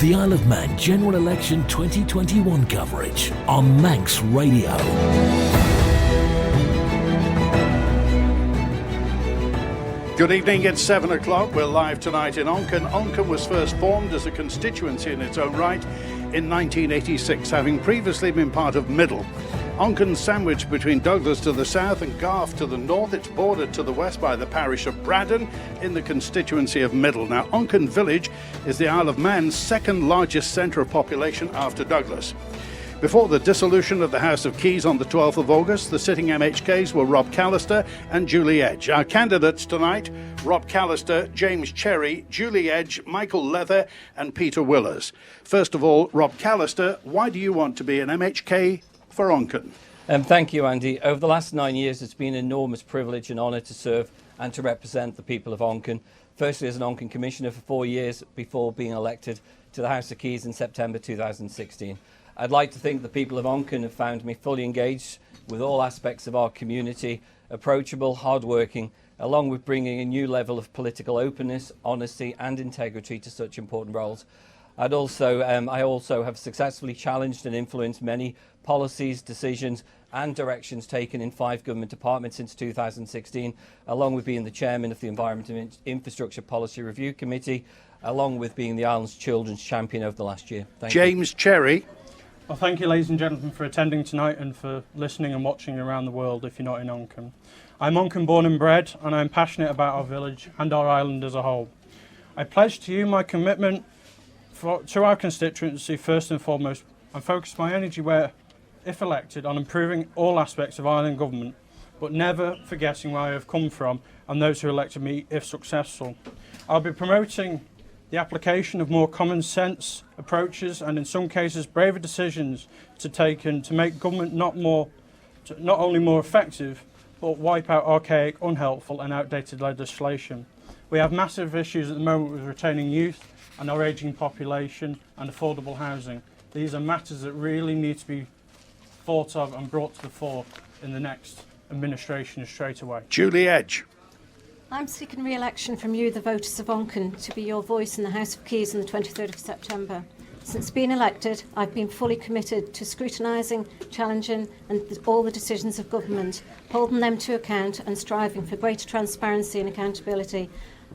the Isle of Man General Election 2021 coverage on Manx Radio. Good evening, it's 7 o'clock. We're live tonight in Onchan. Onchan was first formed as a constituency in its own right in 1986, having previously been part of Middle. Onchan sandwiched between Douglas to the south and Garth to the north. It's bordered to the west by the parish of Braddon in the constituency of Middle. Now, Onchan village is the Isle of Man's second largest centre of population after Douglas. Before the dissolution of the House of Keys on the 12th of August, the sitting MHKs were Rob Callister and Julie Edge. Our candidates tonight, Rob Callister, James Cherry, Julie Edge, Michael Leather and Peter Willers. First of all, Rob Callister, why do you want to be an MHK for Onchan? Thank you, Andy. Over the last 9 years, it's been an enormous privilege and honour to serve and to represent the people of Onchan. Firstly, as an Onchan Commissioner for 4 years before being elected to the House of Keys in September 2016. I'd like to think the people of Onchan have found me fully engaged with all aspects of our community, approachable, hardworking, along with bringing a new level of political openness, honesty and integrity to such important roles. I also have successfully challenged and influenced many policies, decisions and directions taken in 5 government departments since 2016, along with being the chairman of the Environment and Infrastructure Policy Review Committee, along with being the island's children's champion over the last year. Thank you. James Cherry. Well, thank you, ladies and gentlemen, for attending tonight and for listening and watching around the world if you're not in Onchan. I'm Onchan born and bred, and I'm passionate about our village and our island as a whole. I pledge to you my commitment to our constituency first and foremost, and focus my energy where, if elected, on improving all aspects of island government, but never forgetting where I have come from and those who elected me if successful. I'll be promoting the application of more common sense approaches and in some cases braver decisions to take and to make government not only more effective but wipe out archaic, unhelpful and outdated legislation. We have massive issues at the moment with retaining youth and our ageing population and affordable housing. These are matters that really need to be thought of and brought to the fore in the next administration straight away. Julie Edge. I'm seeking re-election from you, the voters of Onchan, to be your voice in the House of Keys on the 23rd of September. Since being elected, I've been fully committed to scrutinising, challenging all the decisions of government, holding them to account and striving for greater transparency and accountability.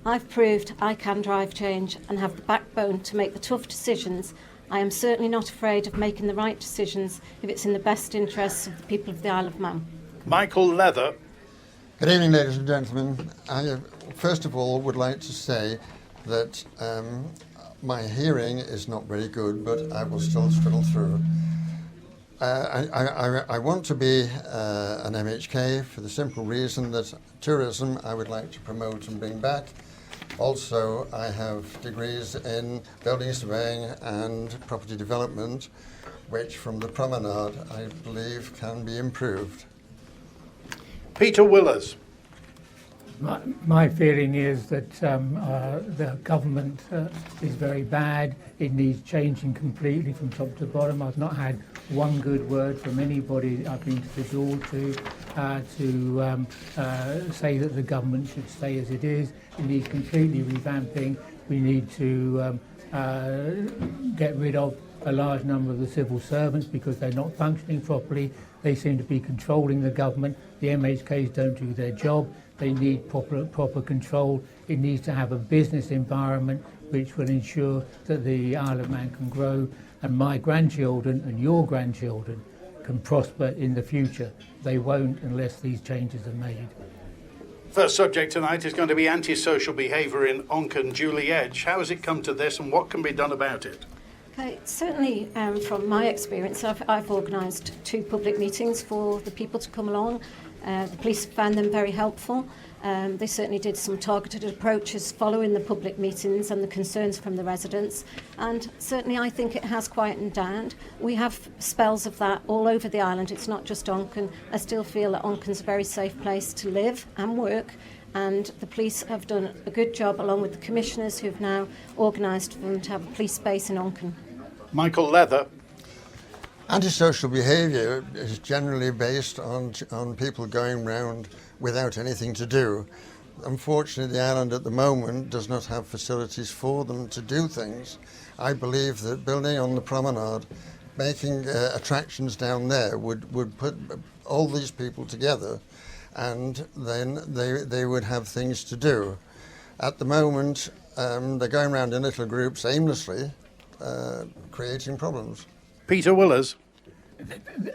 I've proved I can drive change and have the backbone to make the tough decisions. I am certainly not afraid of making the right decisions if it's in the best interests of the people of the Isle of Man. Michael Leather. Good evening, ladies and gentlemen. I first of all would like to say that my hearing is not very good, but I will still struggle through. I want to be an MHK for the simple reason that tourism I would like to promote and bring back. Also, I have degrees in building surveying and property development, which from the promenade I believe can be improved. Peter Willers. My feeling is that the government is very bad. It needs changing completely from top to bottom. I've not had one good word from anybody I've been to the door to say that the government should stay as it is. It needs completely revamping. We need to get rid of a large number of the civil servants because they're not functioning properly. They seem to be controlling the government. The MHKs don't do their job. They need proper control. It needs to have a business environment which will ensure that the Isle of Man can grow and my grandchildren and your grandchildren can prosper in the future. They won't unless these changes are made. First subject tonight is going to be antisocial behaviour in Onchan. Julie Edge. How has it come to this and what can be done about it? Okay, certainly from my experience, I've organised 2 public meetings for the people to come along. The police found them very helpful. They certainly did some targeted approaches following the public meetings and the concerns from the residents. And certainly I think it has quietened down. We have spells of that all over the island. It's not just Onchan. I still feel that Onchan's a very safe place to live and work. And the police have done a good job along with the commissioners who've now organised for them to have a police base in Onchan. Michael Leather. Antisocial behaviour is generally based on people going round without anything to do. unfortunately, the island at the moment does not have facilities for them to do things. I believe that building on the promenade, making attractions down there would put all these people together, and then they would have things to do. At the moment, they're going around in little groups aimlessly, creating problems. Peter Willers.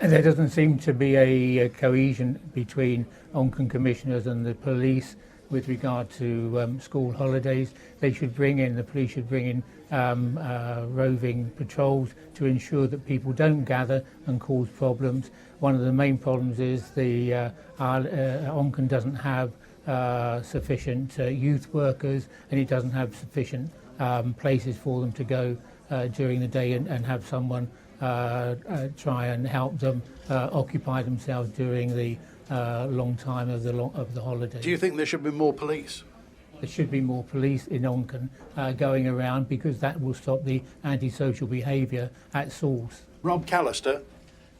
There doesn't seem to be a cohesion between Onchan commissioners and the police with regard to school holidays. The police should bring in roving patrols to ensure that people don't gather and cause problems. One of the main problems is the Onchan doesn't have sufficient youth workers, and it doesn't have sufficient places for them to go during the day and have someone try and help them occupy themselves during the long time of the holiday. Do you think there should be more police? There should be more police in Onchan going around, because that will stop the antisocial behaviour at source. Rob Callister.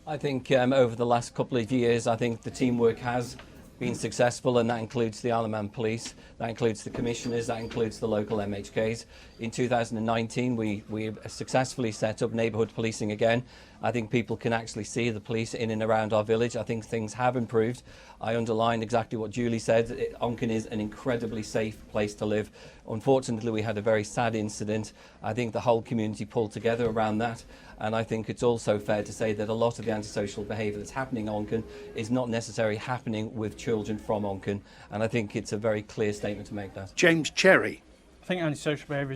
I think over the last couple of years, I think the teamwork has been successful, and that includes the Isle of Man Police, that includes the commissioners, that includes the local MHKs. In 2019, we successfully set up neighbourhood policing again. I think people can actually see the police in and around our village. I think things have improved. I underline exactly what Julie said. Onchan is an incredibly safe place to live. Unfortunately, we had a very sad incident. I think the whole community pulled together around that, and I think it's also fair to say that a lot of the antisocial behaviour that's happening in Onchan is not necessarily happening with children from Onchan, and I think it's a very clear statement to make that. James Cherry. I think antisocial behaviour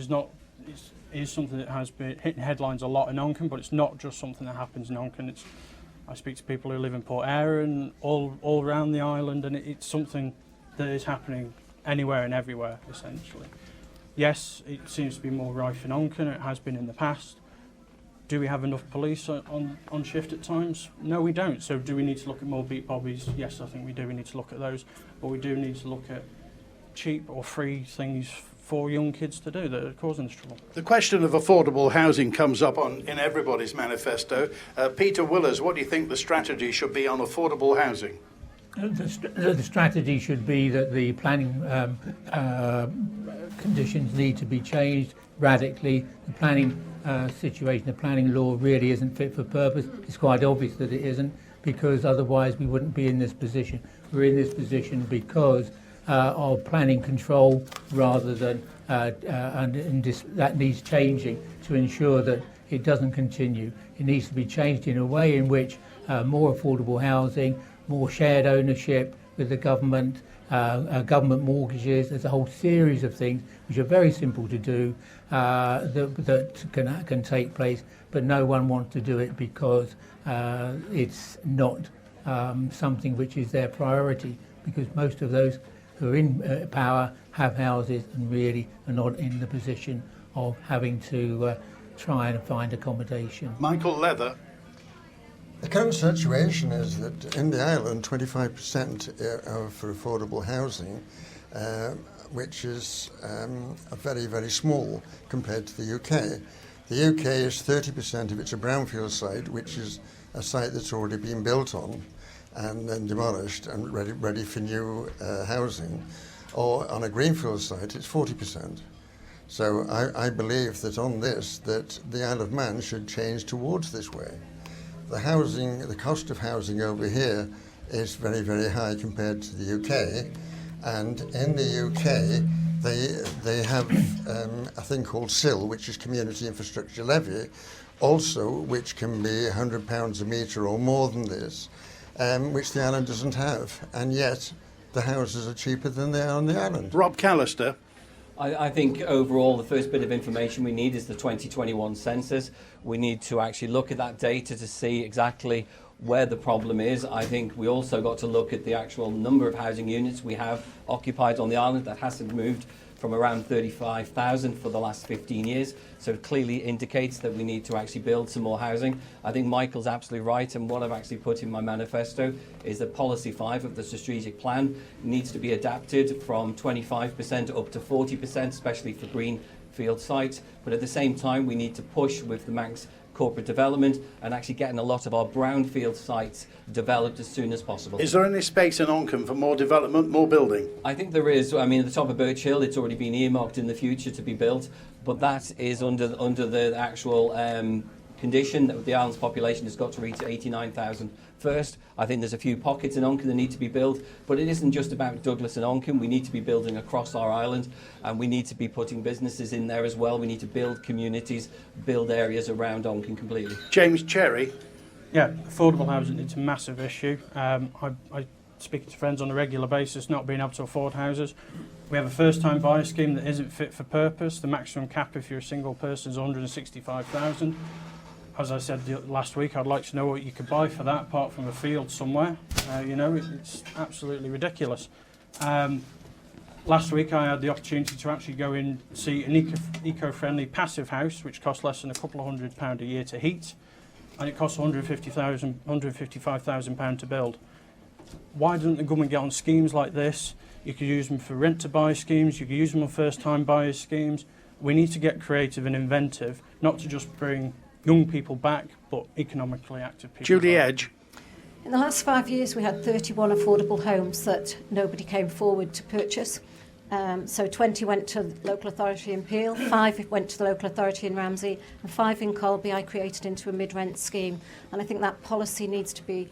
is something that has been hitting headlines a lot in Onchan, but it's not just something that happens in Onchan. I speak to people who live in Port Erin, all around the island, and it's something that is happening anywhere and everywhere, essentially. Yes, it seems to be more rife in Onchan, it has been in the past. Do we have enough police on shift at times? No, we don't. So do we need to look at more beat bobbies? Yes, I think we do. We need to look at those. But we do need to look at cheap or free things for young kids to do that are causing this trouble. The question of affordable housing comes up in everybody's manifesto. Peter Willers, what do you think the strategy should be on affordable housing? The strategy should be that the planning conditions need to be changed radically. The planning situation, the planning law really isn't fit for purpose. It's quite obvious that it isn't, because otherwise we wouldn't be in this position. We're in this position because of planning control rather than, that needs changing to ensure that it doesn't continue. It needs to be changed in a way in which more affordable housing, more shared ownership with the government, government mortgages. There's a whole series of things which are very simple to do that can take place, but no one wants to do it because it's not something which is their priority, because most of those who are in power have houses and really are not in the position of having to try and find accommodation. Michael Leather. The current situation is that in the island, 25% are for affordable housing, which is very, very small compared to the UK. The UK is 30% of it's a brownfield site, which is a site that's already been built on and then demolished and ready for new housing. Or on a greenfield site, it's 40%. So I believe that on this, that the Isle of Man should change towards this way. The cost of housing over here is very, very high compared to the UK, and in the UK they have a thing called CIL, which is Community Infrastructure Levy, also which can be £100 a metre or more than this, which the island doesn't have, and yet the houses are cheaper than they are on the island. Rob Callister. I think overall the first bit of information we need is the 2021 census. We need to actually look at that data to see exactly where the problem is. I think we also got to look at the actual number of housing units we have occupied on the island. That hasn't moved from around 35,000 for the last 15 years. So it clearly indicates that we need to actually build some more housing. I think Michael's absolutely right, and what I've actually put in my manifesto is that Policy 5 of the strategic plan needs to be adapted from 25% up to 40%, especially for greenfield sites. But at the same time, we need to push with the Manx corporate development and actually getting a lot of our brownfield sites developed as soon as possible. Is there any space in Onchan for more development, more building? I think there is. I mean, at the top of Birch Hill, it's already been earmarked in the future to be built, but that is under the actual condition that the island's population has got to reach 89,000 first. I think there's a few pockets in Onchan that need to be built, but it isn't just about Douglas and Onchan. We need to be building across our island, and we need to be putting businesses in there as well. We need to build communities, build areas around Onchan completely. James Cherry. Yeah, affordable housing, it's a massive issue. I speak to friends on a regular basis not being able to afford houses. We have a first-time buyer scheme that isn't fit for purpose. The maximum cap if you're a single person is 165,000. As I said last week, I'd like to know what you could buy for that, apart from a field somewhere. It's absolutely ridiculous. Last week I had the opportunity to actually go and see an eco-friendly passive house, which costs less than a couple of £100 a year to heat, and it costs £155,000 to build. Why doesn't the government get on schemes like this? You could use them for rent-to-buy schemes, you could use them on first-time buyer schemes. We need to get creative and inventive, not to just bring young people back, but economically active people. Julie Edge. In the last 5 years, we had 31 affordable homes that nobody came forward to purchase. So 20 went to the local authority in Peel, 5 went to the local authority in Ramsey, and 5 in Colby I created into a mid-rent scheme. And I think that policy needs to be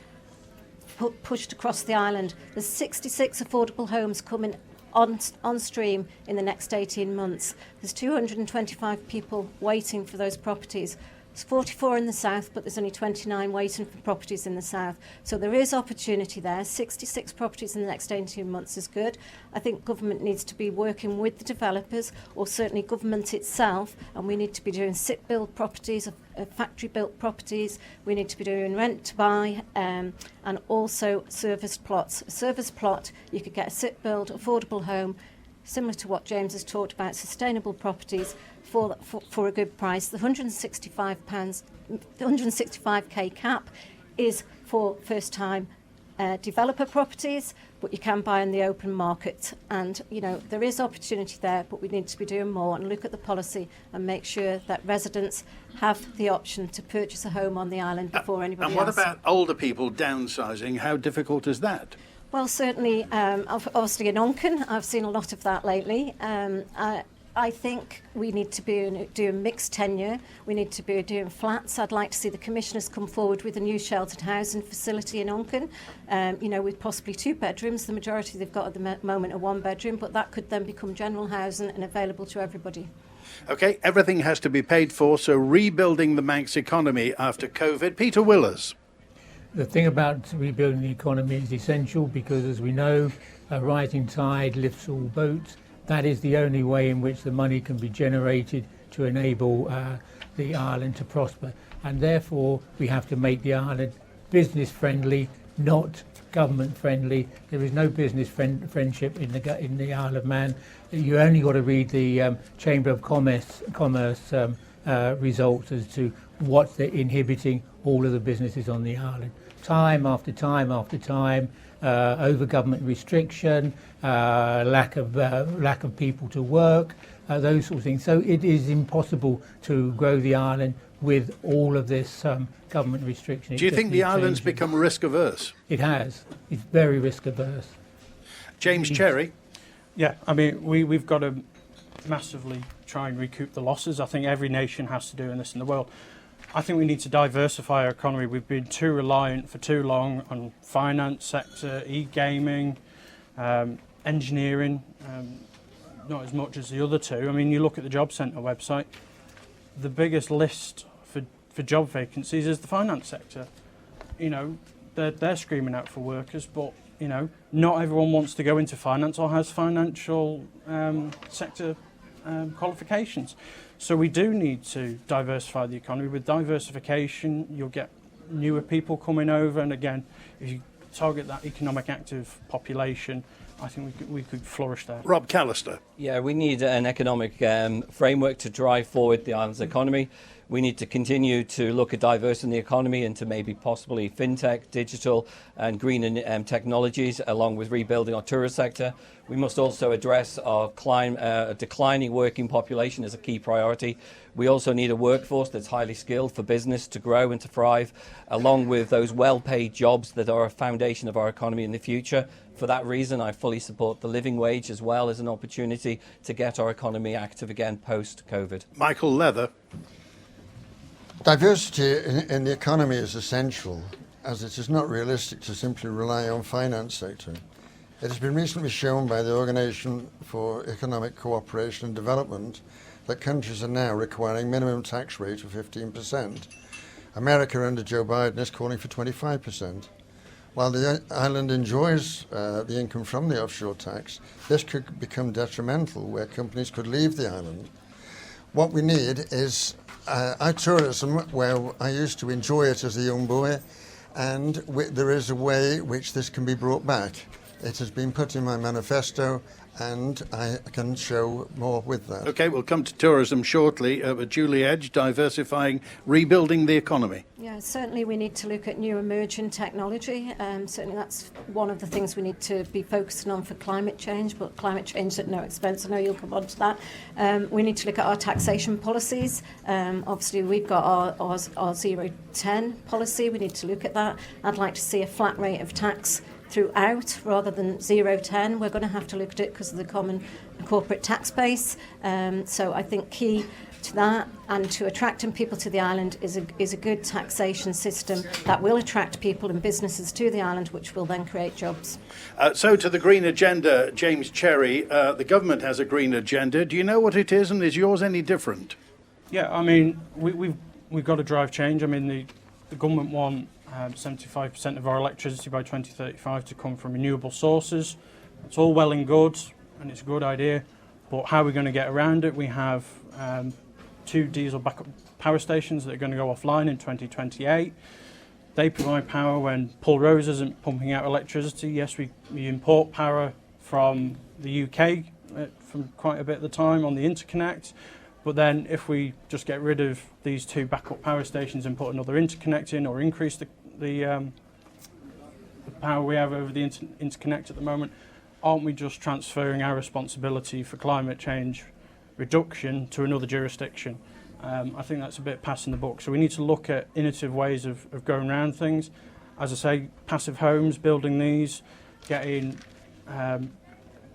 pushed across the island. There's 66 affordable homes coming on stream in the next 18 months. There's 225 people waiting for those properties. There's 44 in the south, but there's only 29 waiting for properties in the south. So there is opportunity there. 66 properties in the next 18 months is good. I think government needs to be working with the developers, or certainly government itself, and we need to be doing sit-build properties, factory-built properties. We need to be doing rent-to-buy, and also serviced plots. A serviced plot, you could get a sit-build, affordable home, similar to what James has talked about, sustainable properties, for a good price. The £165k cap is for first-time developer properties, but you can buy in the open market. And, there is opportunity there, but we need to be doing more and look at the policy and make sure that residents have the option to purchase a home on the island before anybody else. And what about older people downsizing? How difficult is that? Well, certainly, obviously in Onchan, I've seen a lot of that lately. I think we need to be doing mixed tenure. We need to be doing flats. I'd like to see the commissioners come forward with a new sheltered housing facility in Onchan, with possibly 2 bedrooms. The majority they've got at the moment are 1 bedroom, but that could then become general housing and available to everybody. OK, everything has to be paid for, so rebuilding the Manx economy after COVID. Peter Willers. The thing about rebuilding the economy is essential because, as we know, a rising tide lifts all boats. That is the only way in which the money can be generated to enable the island to prosper. And therefore, we have to make the island business friendly, not government friendly. There is no business friendship in the Isle of Man. You only got to read the Chamber of Commerce results as to what's inhibiting all of the businesses on the island. Time after time after time, over government restriction, lack of people to work, those sorts of things. So it is impossible to grow the island with all of this government restriction. Do you think the island's become risk averse? It has. It's very risk averse. James Cherry. Yeah, I mean, we've got to massively try and recoup the losses. I think every nation has to do this in the world. I think we need to diversify our economy. We've been too reliant for too long on finance sector, e-gaming, engineering, not as much as the other two. I mean, you look at the Job Centre website, the biggest list for job vacancies is the finance sector. They're screaming out for workers, but, not everyone wants to go into finance or has financial sector qualifications. So we do need to diversify the economy. With diversification, you'll get newer people coming over, and again, if you target that economic active population, I think we could flourish there. Rob Callister. Yeah, we need an economic framework to drive forward the island's economy. We need to continue to look at diversity in the economy into maybe possibly fintech, digital and green technologies, along with rebuilding our tourist sector. We must also address our declining working population as a key priority. We also need a workforce that's highly skilled for business to grow and to thrive, along with those well-paid jobs that are a foundation of our economy in the future. For that reason, I fully support the living wage as well as an opportunity to get our economy active again post-COVID. Michael Leather. Diversity in the economy is essential, as it is not realistic to simply rely on finance sector. It has been recently shown by the Organisation for Economic Cooperation and Development that countries are now requiring minimum tax rate of 15%. America under Joe Biden is calling for 25%. While the island enjoys the income from the offshore tax, this could become detrimental where companies could leave the island. What we need is our tourism, where I used to enjoy it as a young boy, and there is a way which this can be brought back. It has been put in my manifesto, and I can show more with that. OK, we'll come to tourism shortly. But Julie Edge, diversifying, rebuilding the economy. Yeah, certainly we need to look at new emerging technology. Certainly that's one of the things we need to be focusing on for climate change, but climate change at no expense. I know you'll come on to that. We need to look at our taxation policies. Obviously, we've got our 0-10 policy. We need to look at that. I'd like to see a flat rate of tax throughout rather than 0-10. We're going to have to look at it because of the common corporate tax base. So I think key to that and to attracting people to the island is a good taxation system that will attract people and businesses to the island, which will then create jobs. So to the green agenda, James Cherry, the government has a green agenda. Do you know what it is, and is yours any different? Yeah, I mean, we've got to drive change. I mean, the government want 75% of our electricity by 2035 to come from renewable sources. It's all well and good, and it's a good idea, but how are we going to get around it? We have 2 diesel backup power stations that are going to go offline in 2028. They provide power when Paul Rose isn't pumping out electricity. Yes, we import power from the UK from quite a bit of the time on the interconnect. But then if we just get rid of these 2 backup power stations and put another interconnect in, or increase the power we have over the interconnect at the moment, aren't we just transferring our responsibility for climate change reduction to another jurisdiction? I think that's a bit passing the buck. So we need to look at innovative ways of going around things. As I say, passive homes, building these, getting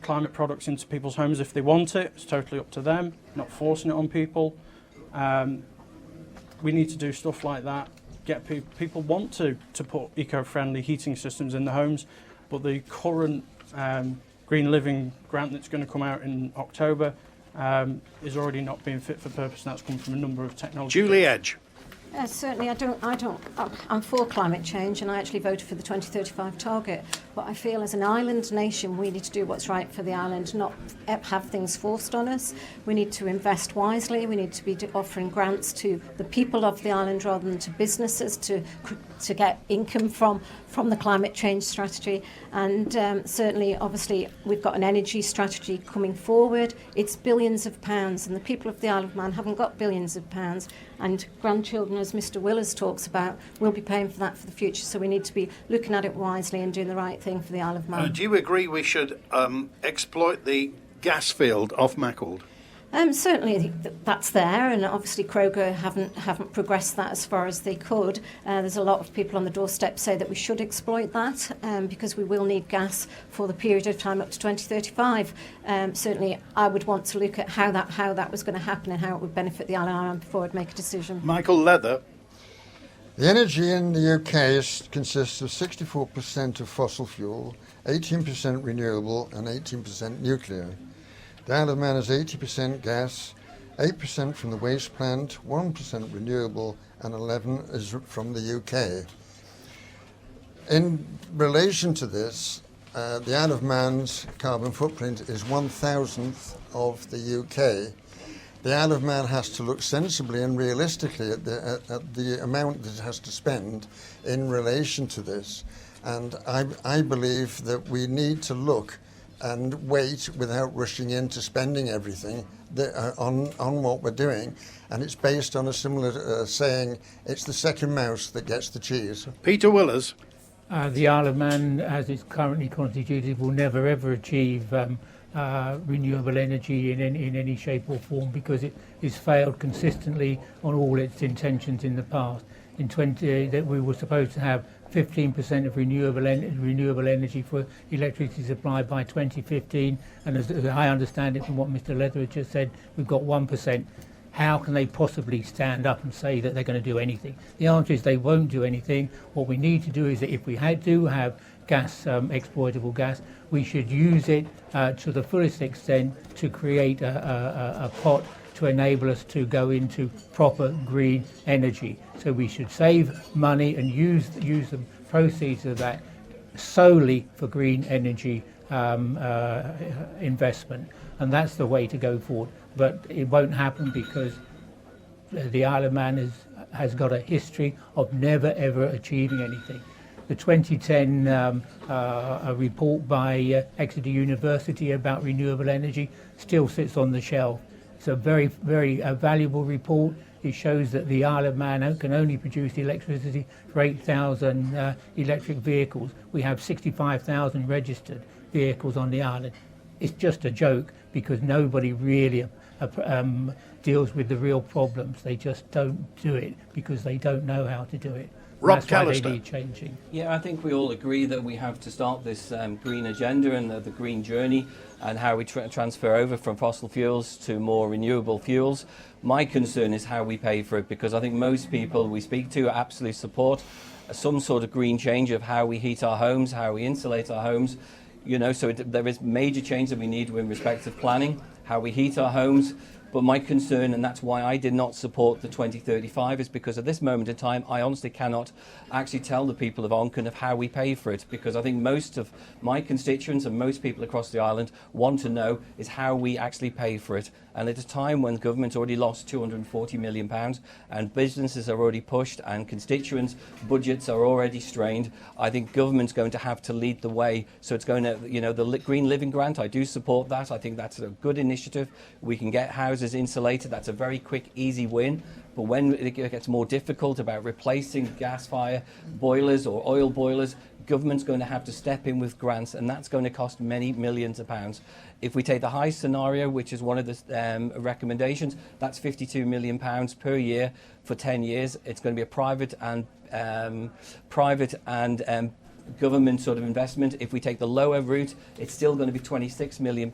climate products into people's homes if they want it. It's totally up to them, not forcing it on people. We need to do stuff like that. Get people want to put eco-friendly heating systems in the homes, but the current Green Living grant that's going to come out in October is already not being fit for purpose, and that's come from a number of technologies. Julie Edge. Certainly, I'm for climate change, and I actually voted for the 2035 target. But I feel as an island nation, we need to do what's right for the island, not have things forced on us. We need to invest wisely. We need to be offering grants to the people of the island rather than to businesses to get income from the climate change strategy. And certainly, obviously, we've got an energy strategy coming forward. It's billions of pounds, and the people of the Isle of Man haven't got billions of pounds. And grandchildren, as Mr. Willers talks about, will be paying for that for the future. So we need to be looking at it wisely and doing the right thing for the Isle of Man. Do you agree we should exploit the gas field off Macclesfield? Certainly that's there, and obviously Kroger haven't progressed that as far as they could. There's a lot of people on the doorstep say that we should exploit that because we will need gas for the period of time up to 2035. Certainly I would want to look at how that was going to happen and how it would benefit the island before I'd make a decision. Michael Leather. The energy in the UK consists of 64% of fossil fuel, 18% renewable and 18% nuclear. The Isle of Man is 80% gas, 8% from the waste plant, 1% renewable and 11% is from the UK. In relation to this, the Isle of Man's carbon footprint is 1,000th of the UK. The Isle of Man has to look sensibly and realistically at the amount that it has to spend in relation to this. And I believe that we need to look and wait without rushing into spending everything on what we're doing. And it's based on a similar saying, it's the second mouse that gets the cheese. Peter Willers. The Isle of Man, as it's currently constituted, will never ever achieve renewable energy in any shape or form, because it has failed consistently on all its intentions in the past. That we were supposed to have 15% of renewable energy for electricity supply by 2015, and as I understand it from what Mr. Leather just said, we've got 1%. How can they possibly stand up and say that they're going to do anything? The answer is they won't do anything. What we need to do is that if we do have gas, exploitable gas, we should use it to the fullest extent to create a pot to enable us to go into proper green energy. So we should save money and use the proceeds of that solely for green energy investment, and that's the way to go forward. But it won't happen because the Isle of Man has got a history of never ever achieving anything. The 2010 a report by Exeter University about renewable energy still sits on the shelf. It's a very, very valuable report. It shows that the Isle of Man can only produce electricity for 8,000 electric vehicles. We have 65,000 registered vehicles on the island. It's just a joke because nobody really deals with the real problems. They just don't do it because they don't know how to do it. Rob That's why they Callister. need changing. Yeah, I think we all agree that we have to start this green agenda and the green journey, and how we transfer over from fossil fuels to more renewable fuels. My concern is how we pay for it, because I think most people we speak to absolutely support some sort of green change of how we heat our homes, how we insulate our homes. You know, so there is major change that we need in respect of planning, how we heat our homes. But my concern, and that's why I did not support the 2035, is because at this moment in time, I honestly cannot actually tell the people of Onchan of how we pay for it, because I think most of my constituents and most people across the island want to know is how we actually pay for it. And at a time when government's already lost £240 million and businesses are already pushed and constituents' budgets are already strained, I think government's going to have to lead the way. So it's going to, you know, the Green Living Grant, I do support that. I think that's a good initiative. We can get houses insulated. That's a very quick, easy win. But when it gets more difficult about replacing gas fire boilers or oil boilers, government's going to have to step in with grants, and that's going to cost many millions of pounds. If we take the high scenario, which is one of the recommendations, that's £52 million per year for 10 years. It's going to be a private and government sort of investment. If we take the lower route, it's still going to be £26 million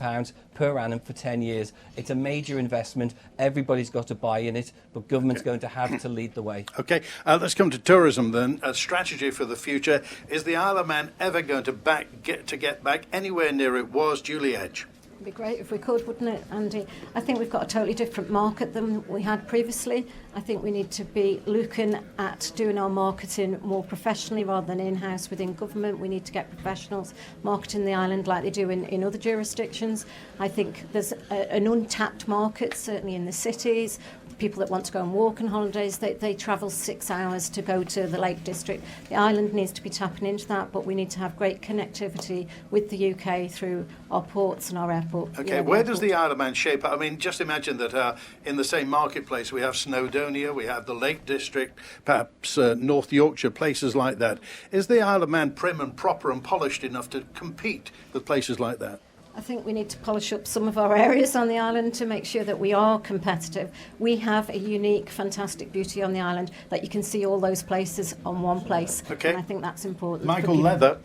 per annum for 10 years. It's a major investment. Everybody's got to buy in it, but government's going to have to lead the way. Okay, let's come to tourism then. A strategy for the future. Is the Isle of Man ever going to get back anywhere near it was, Julie Edge? It'd be great if we could, wouldn't it, Andy? I think we've got a totally different market than we had previously. I think we need to be looking at doing our marketing more professionally rather than in-house within government. We need to get professionals marketing the island like they do in other jurisdictions. I think there's an untapped market, certainly in the cities. People that want to go and walk on holidays, they travel 6 hours to go to the Lake District. The island needs to be tapping into that, but we need to have great connectivity with the UK through our ports and our airport. Okay, where does the Isle of Man shape up? I mean, just imagine that in the same marketplace we have Snowdonia, we have the Lake District, perhaps North Yorkshire, places like that. Is the Isle of Man prim and proper and polished enough to compete with places like that? I think we need to polish up some of our areas on the island to make sure that we are competitive. We have a unique, fantastic beauty on the island that you can see all those places on one place. Okay. And I think that's important. Michael Leather.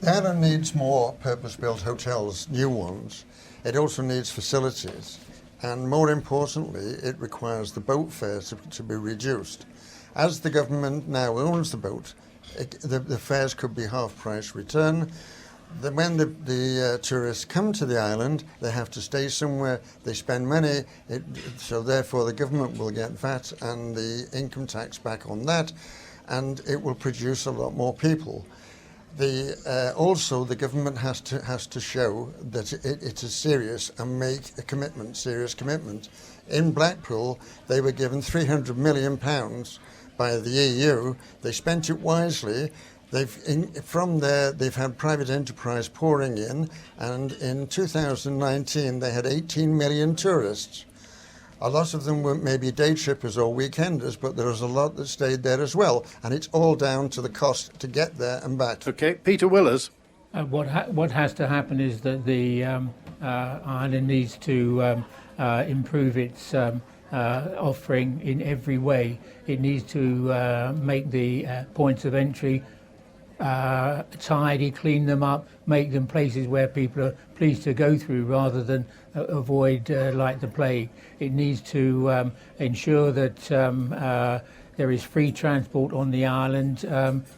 The island needs more purpose-built hotels, new ones. It also needs facilities. And more importantly, it requires the boat fares to be reduced. As the government now owns the boat, the fares could be half-price return. When the tourists come to the island, they have to stay somewhere, they spend money, so therefore the government will get VAT and the income tax back on that, and it will produce a lot more people. Also, the government has to show that it is serious and make a serious commitment. In Blackpool, they were given £300 million by the EU. They spent it wisely. From there, they've had private enterprise pouring in, and in 2019 they had 18 million tourists. A lot of them were maybe day trippers or weekenders, but there was a lot that stayed there as well, and it's all down to the cost to get there and back. Okay, Peter Willers. What has to happen is that the island needs to improve its offering in every way. It needs to make the points of entry tidy, clean them up, make them places where people are pleased to go through rather than avoid like the plague. It needs to ensure that there is free transport on the island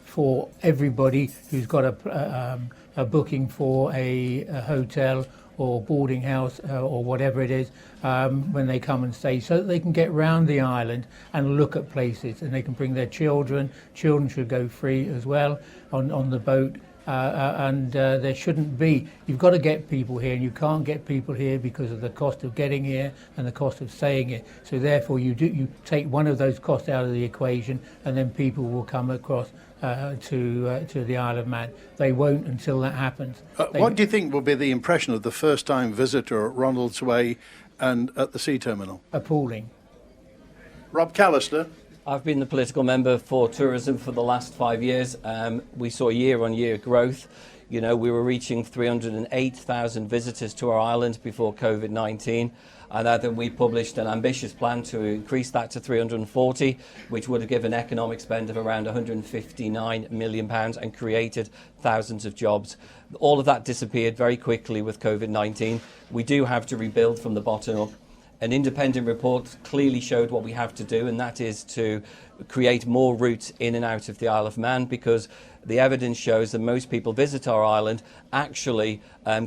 for everybody who's got a booking for a hotel or boarding house or whatever it is when they come and stay, so that they can get round the island and look at places, and they can bring their children. Children should go free as well on the boat, and there shouldn't be, you've got to get people here, and you can't get people here because of the cost of getting here and the cost of staying here. So therefore you take one of those costs out of the equation, and then people will come across to the Isle of Man. They won't until that happens. What do you think will be the impression of the first-time visitor at Ronaldsway and at the sea terminal? Appalling. Rob Callister. I've been the political member for tourism for the last 5 years. We saw year-on-year growth. You know, we were reaching 308,000 visitors to our island before COVID-19. And then we published an ambitious plan to increase that to 340, which would have given economic spend of around £159 million and created thousands of jobs. All of that disappeared very quickly with COVID-19. We do have to rebuild from the bottom up. An independent report clearly showed what we have to do, and that is to create more routes in and out of the Isle of Man, because the evidence shows that most people visit our island actually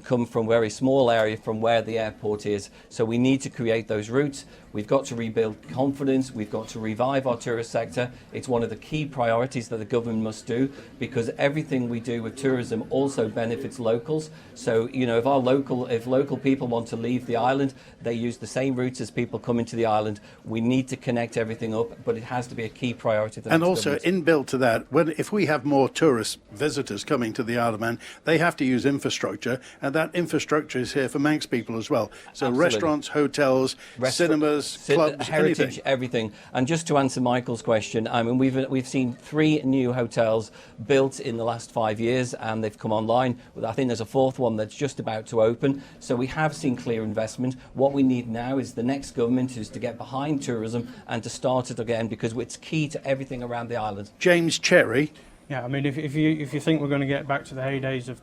come from a very small area from where the airport is. So we need to create those routes. We've got to rebuild confidence. We've got to revive our tourist sector. It's one of the key priorities that the government must do, because everything we do with tourism also benefits locals. So, you know, if local people want to leave the island, they use the same routes as people coming to the island. We need to connect everything up, but it has to be a key priority. And also, inbuilt to that, if we have more tourist visitors coming to the Isle of Man, they have to use infrastructure, and that infrastructure is here for Manx people as well. So absolutely. Restaurants, hotels, cinemas, clubs, heritage, everything. And just to answer Michael's question, I mean, we've seen 3 new hotels built in the last 5 years, and they've come online. I think there's a 4th one that's just about to open. So we have seen clear investment. What we need now is the next government is to get behind tourism and to start it again, because it's key to everything around the island. James Cherry. Yeah, I mean, if you think we're going to get back to the heydays of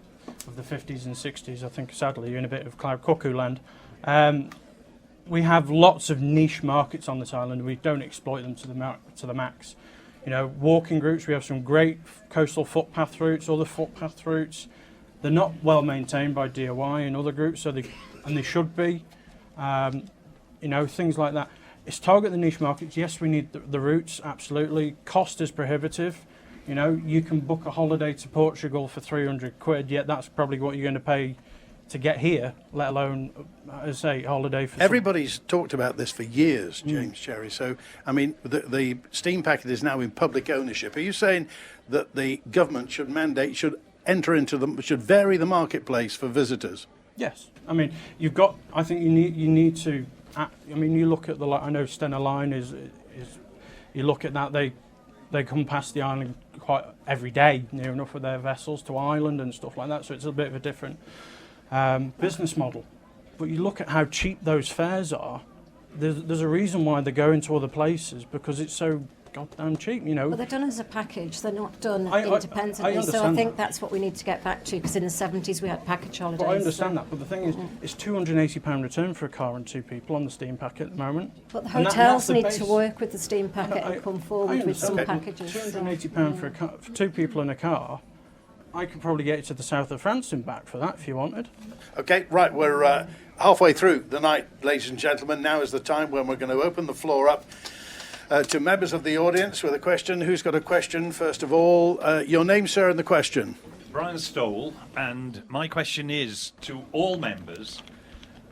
the 50s and 60s, I think sadly you're in a bit of cloud cuckoo land. We have lots of niche markets on this island. We don't exploit them to the max. You know, walking routes. We have some great coastal footpath routes. Other footpath routes, they're not well maintained by DOI and other groups, so they should be. You know, things like that. It's target the niche markets. Yes, we need the routes. Absolutely. Cost is prohibitive. You know, you can book a holiday to Portugal for £300, yet that's probably what you're going to pay to get here, let alone, as I say, a holiday for... Everybody's talked about this for years, James Cherry. So, I mean, the steam packet is now in public ownership. Are you saying that the government should should vary the marketplace for visitors? Yes. I mean, I think you need to... I mean, you look at I know Stena Line is you look at that, they come past the island quite every day, near enough with their vessels to Ireland and stuff like that, so it's a bit of a different business model. But you look at how cheap those fares are, there's a reason why they're going to other places, because it's so goddamn cheap, you know. Well, they're done as a package, they're not done independently, so I think that's what we need to get back to, because in the 70s we had package holidays. But I understand that, but the thing is, it's £280 return for a car and 2 people on the steam packet at the moment. But the hotels need to work with the steam packet and come forward with some packages. £280 for 2 people in a car. I could probably get you to the south of France and back for that if you wanted. Okay, right, we're halfway through the night, ladies and gentlemen. Now is the time when we're going to open the floor up to members of the audience with a question. Who's got a question, first of all? Your name, sir, and the question. Brian Stoll, and my question is to all members.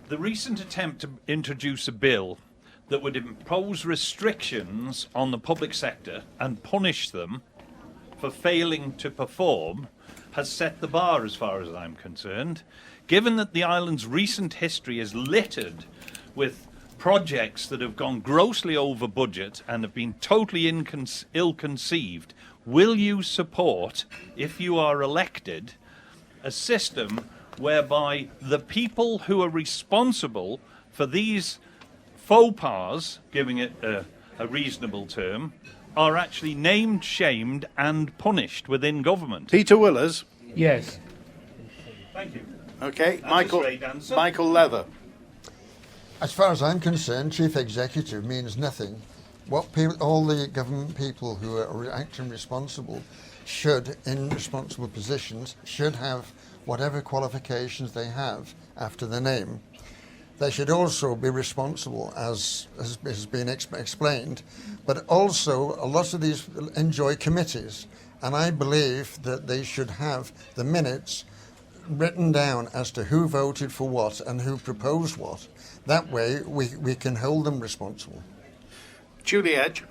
The recent attempt to introduce a bill that would impose restrictions on the public sector and punish them for failing to perform has set the bar as far as I'm concerned. Given that the island's recent history is littered with projects that have gone grossly over budget and have been totally ill-conceived, will you support, if you are elected, a system whereby the people who are responsible for these faux pas, giving it a reasonable term, are actually named, shamed and punished within government? Peter Willers. Yes. Thank you. Okay, That's a straight answer. Michael Leather. As far as I'm concerned, chief executive means nothing. All the government people who are acting responsible should, in responsible positions, should have whatever qualifications they have after the name. They should also be responsible, as has been explained, but also a lot of these enjoy committees, and I believe that they should have the minutes written down as to who voted for what and who proposed what. That way we can hold them responsible. Julie Edge.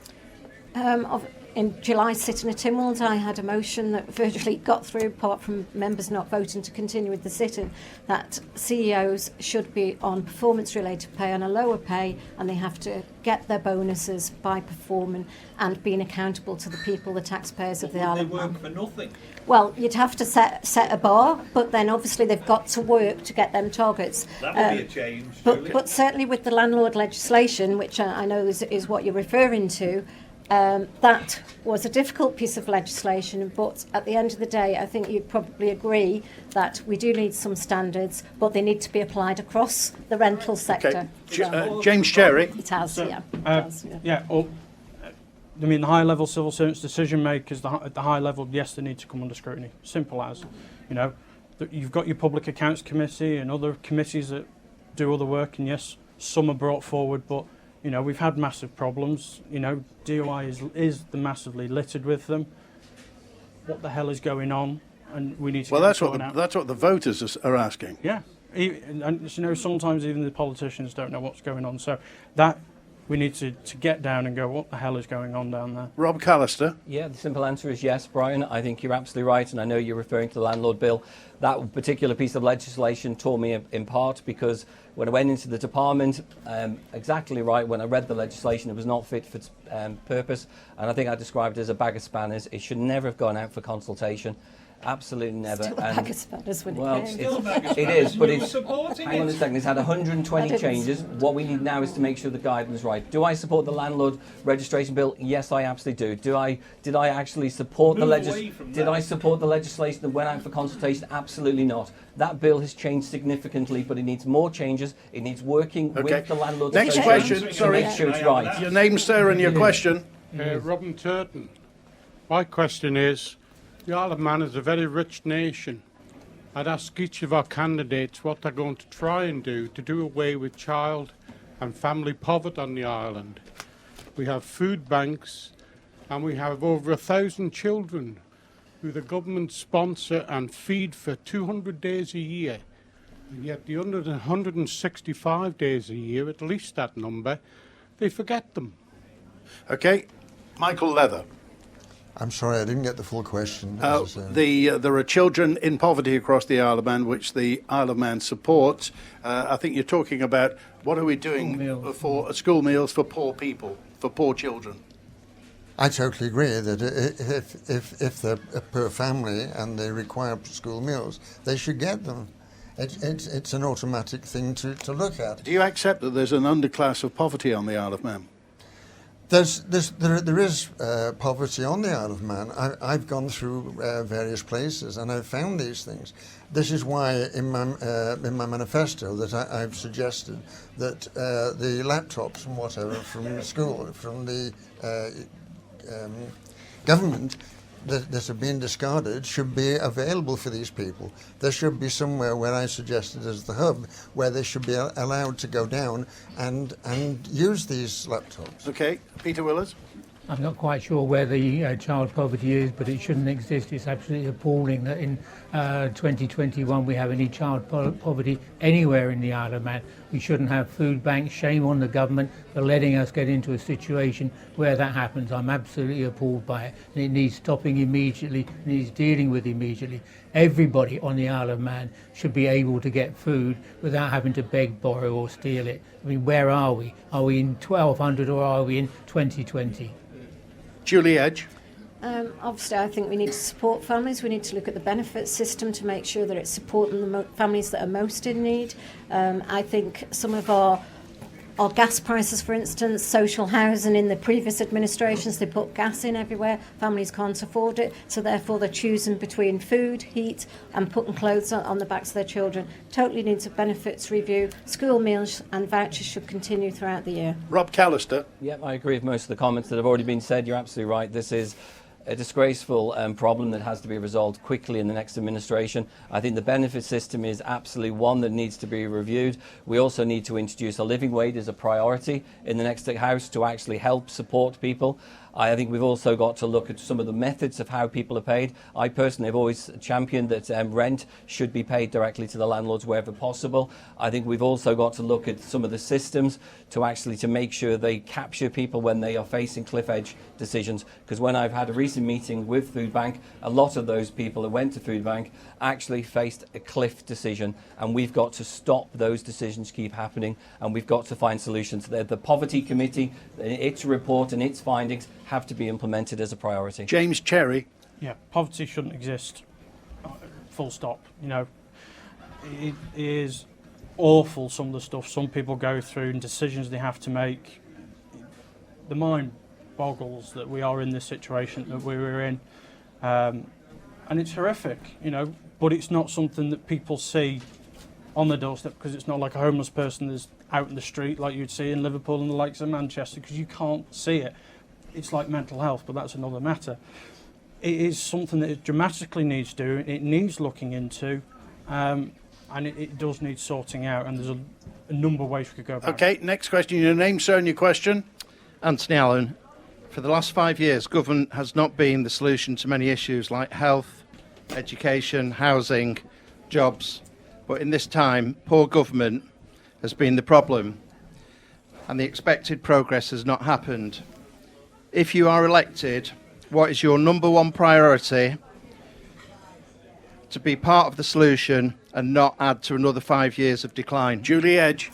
In July sitting at Tynwald, I had a motion that virtually got through, apart from members not voting to continue with the sitting, that CEOs should be on performance-related pay and a lower pay, and they have to get their bonuses by performing and being accountable to the people, the taxpayers of the island. They work for nothing. Well, you'd have to set a bar, but then obviously they've got to work to get them targets. That would be a change. Julie. But certainly with the landlord legislation, which I know is what you're referring to, that was a difficult piece of legislation, but at the end of the day, I think you'd probably agree that we do need some standards, but they need to be applied across the rental sector. James Cherry. It has, yeah. I mean, the high-level civil servants, decision makers at the high level, yes, they need to come under scrutiny. Simple as, you've got your Public Accounts Committee and other committees that do other work, and yes, some are brought forward, but we've had massive problems. DOI is massively littered with them. What the hell is going on? And we need to. Well, that's what the voters are asking. Yeah, and sometimes even the politicians don't know what's going on. So that we need to get down and go, what the hell is going on down there? Rob Callister. Yeah, the simple answer is yes, Brian. I think you're absolutely right, and I know you're referring to the landlord bill. That particular piece of legislation tore me in part because when I went into the department, exactly right, when I read the legislation, it was not fit for purpose, and I think I described it as a bag of spanners. It should never have gone out for consultation. Absolutely never. Still a bag of spanners when well, it came. it is, but it's. Supporting Hang on a second. It's had 120 changes. What we need now is to make sure the guidance is right. Do I support the landlord registration bill? Yes, I absolutely do. Did I actually support the legislation? Did I support the legislation that went out for consultation? Absolutely not. That bill has changed significantly, but it needs more changes. It needs working with the landlords. Next question. Sorry. To make sure it's right. Your name, sir, and your question. Robin Turton. My question is, the Isle of Man is a very rich nation. I'd ask each of our candidates what they're going to try and do to do away with child and family poverty on the island. We have food banks and we have over 1,000 children who the government sponsor and feed for 200 days a year. And yet the under 165 days a year, at least that number, they forget them. Okay. Michael Leather. I'm sorry, I didn't get the full question. There are children in poverty across the Isle of Man, which the Isle of Man supports. I think you're talking about what are we doing for school meals for poor people, for poor children. I totally agree that if they're a poor family and they require school meals, they should get them. It's an automatic thing to look at. Do you accept that there's an underclass of poverty on the Isle of Man? There is poverty on the Isle of Man. I've gone through various places and I've found these things. This is why in my manifesto that I've suggested that the laptops and whatever from the school, from the government that have been discarded should be available for these people. There should be somewhere where I suggested as the hub where they should be allowed to go down and use these laptops. Okay, Peter Willers. I'm not quite sure where the child poverty is, but it shouldn't exist. It's absolutely appalling that in 2021 we have any child poverty anywhere in the Isle of Man. We shouldn't have food banks. Shame on the government for letting us get into a situation where that happens. I'm absolutely appalled by it. And it needs stopping immediately. It needs dealing with immediately. Everybody on the Isle of Man should be able to get food without having to beg, borrow or steal it. I mean, where are we? Are we in 1200 or are we in 2020? Julie Edge. Obviously, I think we need to support families. We need to look at the benefit system to make sure that it's supporting the families that are most in need. I think some of our gas prices, for instance, social housing in the previous administrations, they put gas in everywhere. Families can't afford it, so therefore they're choosing between food, heat and putting clothes on the backs of their children. Totally needs a benefits review. School meals and vouchers should continue throughout the year. Rob Callister. Yep, I agree with most of the comments that have already been said. You're absolutely right. This is a disgraceful problem that has to be resolved quickly in the next administration. I think the benefit system is absolutely one that needs to be reviewed. We also need to introduce a living wage as a priority in the next House to actually help support people. I think we've also got to look at some of the methods of how people are paid. I personally have always championed that rent should be paid directly to the landlords wherever possible. I think we've also got to look at some of the systems to make sure they capture people when they are facing cliff edge decisions. Because when I've had a recent meeting with Food Bank, a lot of those people that went to Food Bank actually faced a cliff decision, and we've got to stop those decisions keep happening, and we've got to find solutions. The Poverty Committee, its report and its findings have to be implemented as a priority. James Cherry. Yeah, poverty shouldn't exist. Full stop. You know, it is awful, some of the stuff some people go through and decisions they have to make. The mind boggles that we are in this situation that we were in, and it's horrific, you know, but it's not something that people see on the doorstep, because it's not like a homeless person that's out in the street like you'd see in Liverpool and the likes of Manchester, because you can't see it. It's like mental health, but that's another matter. It is something that it dramatically needs doing. It needs looking into, and it does need sorting out. And there's a number of ways we could go about it. Okay, next question. Your name, sir, and your question. Anthony Allen. For the last 5 years, government has not been the solution to many issues like health, education, housing, jobs. But in this time, poor government has been the problem, and the expected progress has not happened. If you are elected, what is your number one priority to be part of the solution and not add to another 5 years of decline? Julie Edge.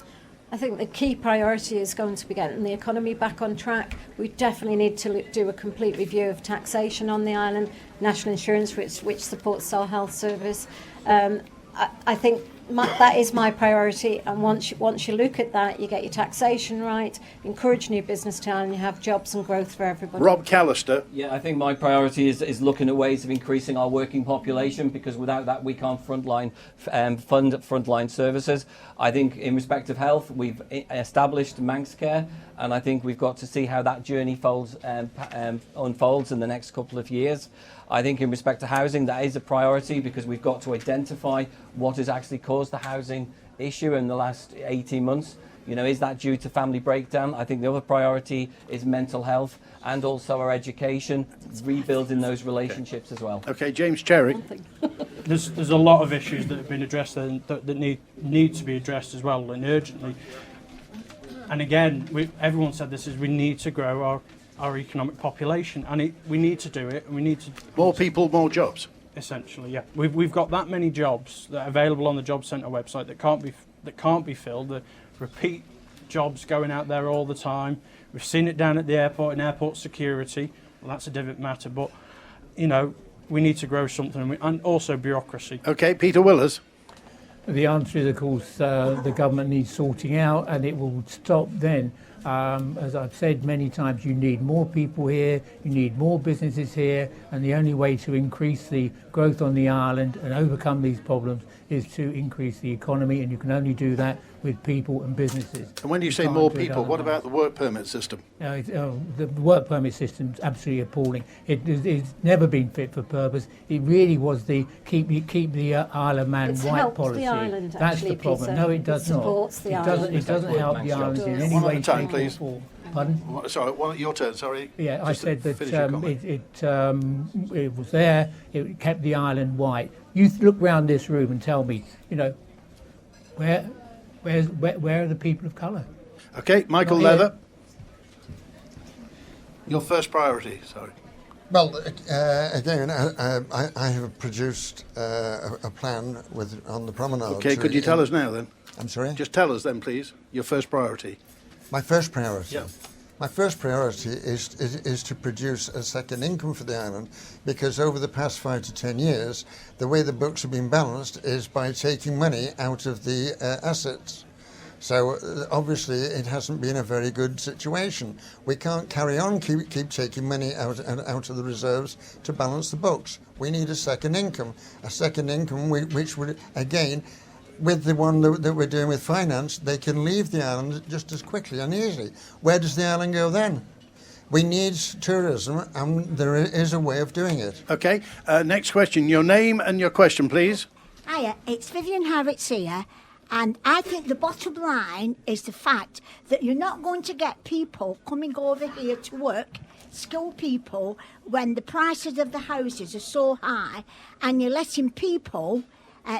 I think the key priority is going to be getting the economy back on track. We definitely need to do a complete review of taxation on the island, national insurance, which supports our health service. I think that is my priority, and once you look at that, you get your taxation right, encourage new business to and you have jobs and growth for everybody. Rob Callister. Yeah, I think my priority is looking at ways of increasing our working population, because without that we can't fund frontline services. I think in respect of health, we've established Manx care, and I think we've got to see how that journey unfolds in the next couple of years. I think in respect to housing, that is a priority, because we've got to identify what has actually caused the housing issue in the last 18 months. You know, is that due to family breakdown? I think the other priority is mental health and also our education, rebuilding those relationships as well. Okay, James Cherry. There's a lot of issues that have been addressed that need to be addressed as well, and urgently. And again, everyone said this, is we need to grow our economic population, and we need to do it. And we need to more people, more jobs. Essentially, yeah. We've got that many jobs that are available on the Job Centre website that can't be filled. The repeat jobs going out there all the time. We've seen it down at the airport in airport security. Well, that's a different matter, but you know, we need to grow something, and also bureaucracy. Okay, Peter Willers. The answer is, of course, the government needs sorting out, and it will stop then. As I've said many times, you need more people here, you need more businesses here, and the only way to increase the growth on the island and overcome these problems is to increase the economy, and you can only do that with people and businesses. And when you say more people, what about the work permit system? The work permit system is absolutely appalling. It's never been fit for purpose. It really was the keep the Isle of Man white policy. The island, that's the problem. Peter. No, it does not. Supports the island. It doesn't help the island in any way, shape or form. Pardon? Sorry, your turn, sorry. Yeah, I Just said that finish your comment. it was there, it kept the island white. You look round this room and tell me, where are the people of colour? Okay, Michael Not here. Leather. Your first priority, sorry. Well, again, I have produced a plan on the promenade. Okay, could you tell us now then? I'm sorry? Just tell us then, please, your first priority. My first priority? Yeah. My first priority is to produce a second income for the island, because over the past 5 to 10 years, the way the books have been balanced is by taking money out of the assets. So obviously it hasn't been a very good situation. We can't carry on keep taking money out of the reserves to balance the books. We need a second income which would, again, with the one that we're doing with finance, they can leave the island just as quickly and easily. Where does the island go then? We need tourism, and there is a way of doing it. Okay, next question. Your name and your question, please. Hiya, it's Vivian Harrods here, and I think the bottom line is the fact that you're not going to get people coming over here to work, skilled people, when the prices of the houses are so high, and you're letting people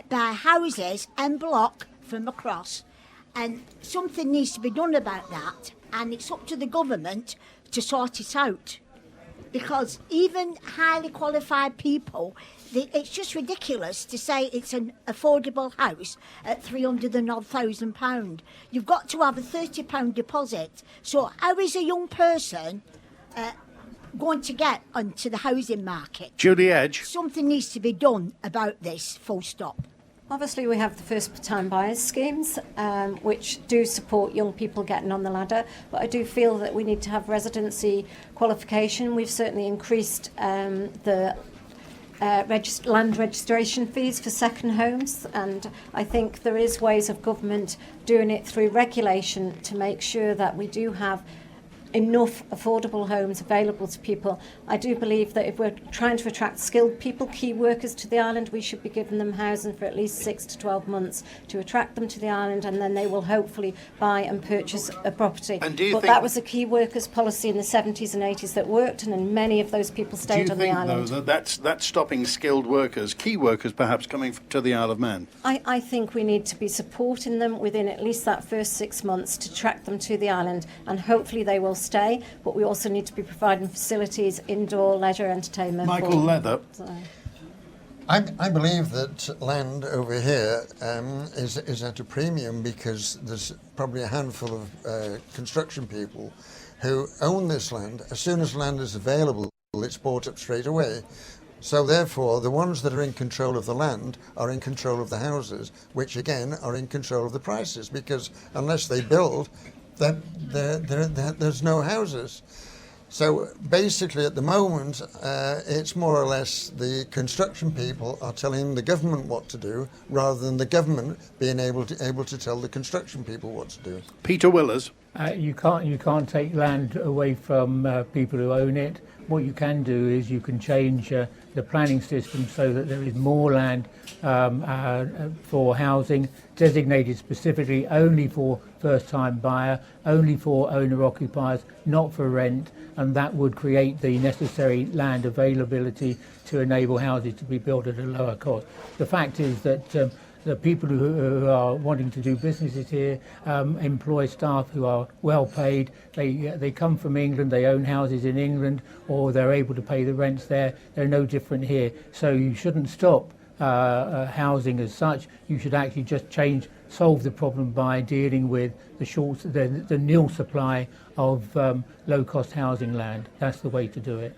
buy houses en bloc from across. And something needs to be done about that, and it's up to the government to sort it out. Because even highly qualified people, it's just ridiculous to say it's an affordable house at £300,000. You've got to have a £30 deposit. So how is a young person going to get onto the housing market? Julie Edge. Something needs to be done about this, full stop. Obviously, we have the first-time buyers schemes, which do support young people getting on the ladder. But I do feel that we need to have residency qualification. We've certainly increased the land registration fees for second homes, and I think there is ways of government doing it through regulation to make sure that we do have enough affordable homes available to people. I do believe that if we're trying to attract skilled people, key workers to the island, we should be giving them housing for at least 6 to 12 months to attract them to the island, and then they will hopefully buy and purchase a property. And do you but think that was a key workers policy in the 70s and 80s that worked, and then many of those people stayed on the island. Do you think, though, that that's stopping skilled workers, key workers perhaps, coming to the Isle of Man? I think we need to be supporting them within at least that first 6 months to attract them to the island, and hopefully they will stay, but we also need to be providing facilities, indoor leisure entertainment. Michael Leather. I believe that land over here is at a premium, because there's probably a handful of construction people who own this land. As soon as land is available, it's bought up straight away. So therefore, the ones that are in control of the land are in control of the houses, which again are in control of the prices, because unless they build, there's no houses. So basically at the moment, it's more or less the construction people are telling the government what to do, rather than the government being able to tell the construction people what to do. Peter Willers. You can't take land away from people who own it. What you can do is you can change the planning system so that there is more land for housing, designated specifically only for first-time buyer, only for owner-occupiers, not for rent, and that would create the necessary land availability to enable houses to be built at a lower cost. The fact is that the people who are wanting to do businesses here employ staff who are well paid. They come from England, they own houses in England, or they're able to pay the rents there. They're no different here. So you shouldn't stop housing as such. You should actually just solve the problem by dealing with the nil supply of low-cost housing land. That's the way to do it.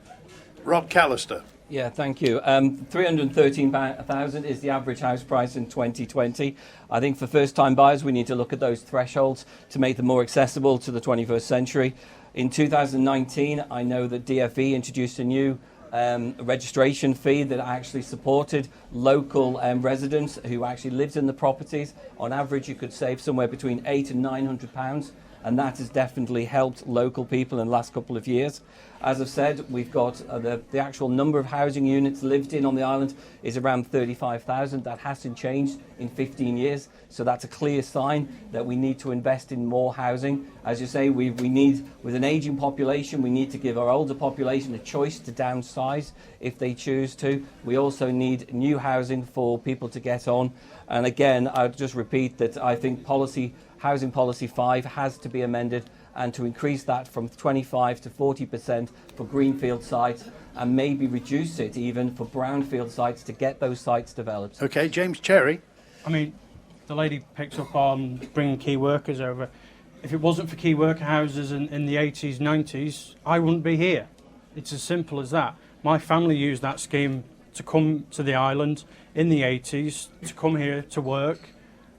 Rob Callister. Yeah, thank you. 313,000 is the average house price in 2020. I think for first-time buyers, we need to look at those thresholds to make them more accessible to the 21st century. In 2019, I know that DFE introduced a new registration fee that actually supported local residents who actually lived in the properties. On average, you could save somewhere between £800 and £900 and that has definitely helped local people in the last couple of years. As I've said, we've got the actual number of housing units lived in on the island is around 35,000. That hasn't changed in 15 years, so that's a clear sign that we need to invest in more housing. As you say, we need, with an ageing population, we need to give our older population a choice to downsize if they choose to. We also need new housing for people to get on. And again, I'd just repeat that I think Housing Policy 5 has to be amended, and to increase that from 25 to 40% for greenfield sites, and maybe reduce it even for brownfield sites to get those sites developed. Okay, James Cherry. I mean, the lady picks up on bringing key workers over. If it wasn't for key worker houses in the 80s, 90s, I wouldn't be here. It's as simple as that. My family used that scheme to come to the island in the 80s, to come here to work,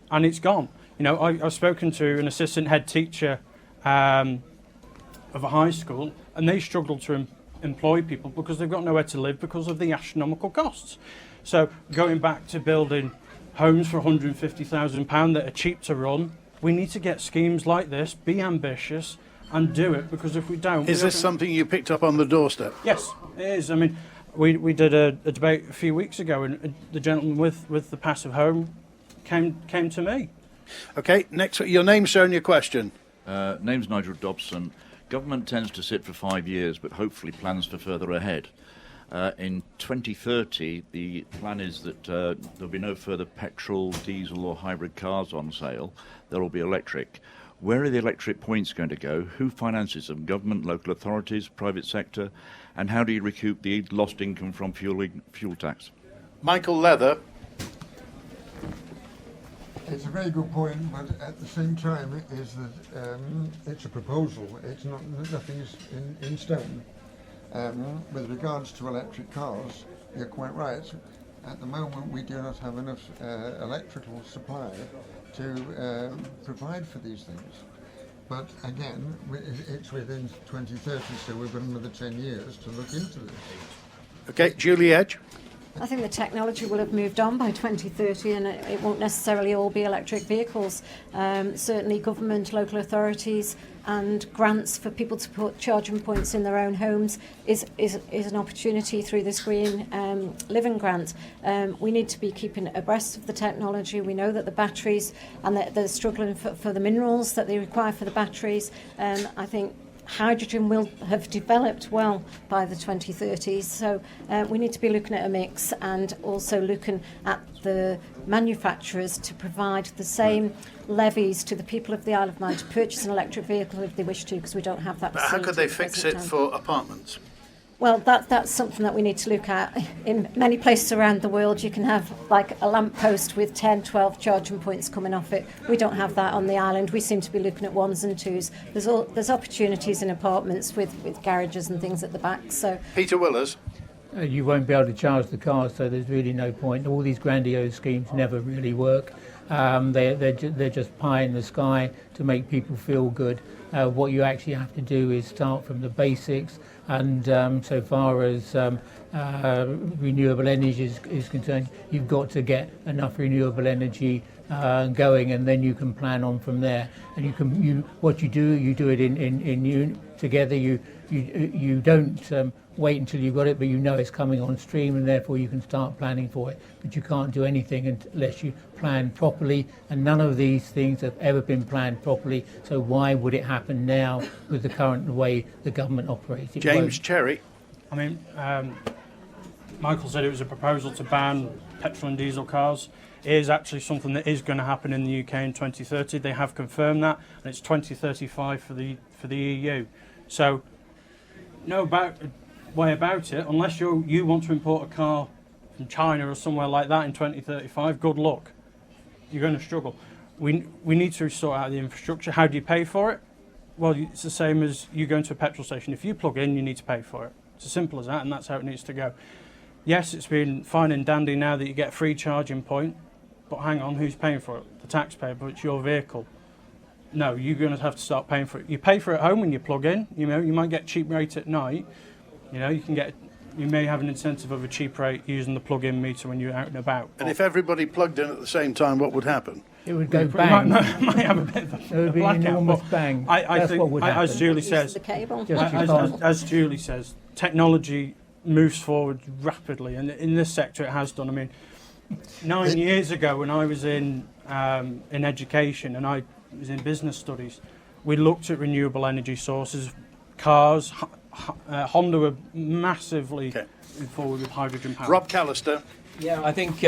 and it's gone. You know, I've spoken to an assistant head teacher of a high school, and they struggle to employ people because they've got nowhere to live because of the astronomical costs. So going back to building homes for £150,000 that are cheap to run, we need to get schemes like this, be ambitious and do it, because if we don't... Is this something you picked up on the doorstep? Yes, it is. I mean, we did a debate a few weeks ago, and the gentleman with the passive home came to me. Okay, next, your name, sir, and your question. Name's Nigel Dobson. Government tends to sit for 5 years, but hopefully plans for further ahead. In 2030, the plan is that there'll be no further petrol, diesel or hybrid cars on sale. They'll all be electric. Where are the electric points going to go? Who finances them? Government, local authorities, private sector? And how do you recoup the lost income from fuel tax? Michael Leather. It's a very good point, but at the same time, is that it's a proposal. It's not, nothing's in stone. With regards to electric cars, you're quite right. At the moment, we do not have enough electrical supply to provide for these things. But again, it's within 2030, so we've got another 10 years to look into this. Okay, Julie Edge. I think the technology will have moved on by 2030, and it won't necessarily all be electric vehicles. Certainly government, local authorities and grants for people to put charging points in their own homes is an opportunity through this Green Living Grant. We need to be keeping abreast of the technology. We know that the batteries, and they're struggling for the minerals that they require for the batteries. I think hydrogen will have developed well by the 2030s, so we need to be looking at a mix, and also looking at the manufacturers to provide the same levies to the people of the Isle of Man to purchase an electric vehicle if they wish to, because we don't have that. But how could they fix it for apartments? Well, that's something that we need to look at. In many places around the world, you can have like a lamppost with 10, 12 charging points coming off it. We don't have that on the island. We seem to be looking at ones and twos. There's opportunities in apartments with garages and things at the back. So Peter Willers. You won't be able to charge the cars, so there's really no point. All these grandiose schemes never really work. They're just pie in the sky to make people feel good. What you actually have to do is start from the basics, and so far as renewable energy is concerned, you've got to get enough renewable energy going, and then you can plan on from there. And you do it in together. You don't wait until you've got it, but you know it's coming on stream, and therefore you can start planning for it. But you can't do anything unless you plan properly, and none of these things have ever been planned properly, so why would it happen now with the current way the government operates? James Cherry. I mean, Michael said it was a proposal to ban petrol and diesel cars. It is actually something that is going to happen in the UK in 2030. They have confirmed that, and it's 2035 for the EU. So no way about it, unless you want to import a car from China or somewhere like that in 2035, good luck. You're going to struggle. We need to sort out the infrastructure. How do you pay for it? Well, it's the same as you going to a petrol station. If you plug in, you need to pay for it. It's as simple as that, and that's how it needs to go. Yes, it's been fine and dandy now that you get a free charging point, but hang on, who's paying for it? The taxpayer, but it's your vehicle. No, you're going to have to start paying for it. You pay for it at home when you plug in. You know, you might get a cheap rate at night. You know, you can get you may have an incentive of a cheap rate using the plug-in meter when you're out and about. And if everybody plugged in at the same time, what would happen? It would go bang. Might have a bit of There would be an enormous bang. I That's think, what would happen. as Julie says, The cable. Just you can't- as Julie says, technology moves forward rapidly, and in this sector it has done. I mean, 9 years ago when I was in education and I was in business studies, we looked at renewable energy sources, cars. Honda were massively forward with hydrogen power. Rob Callister. Yeah, I think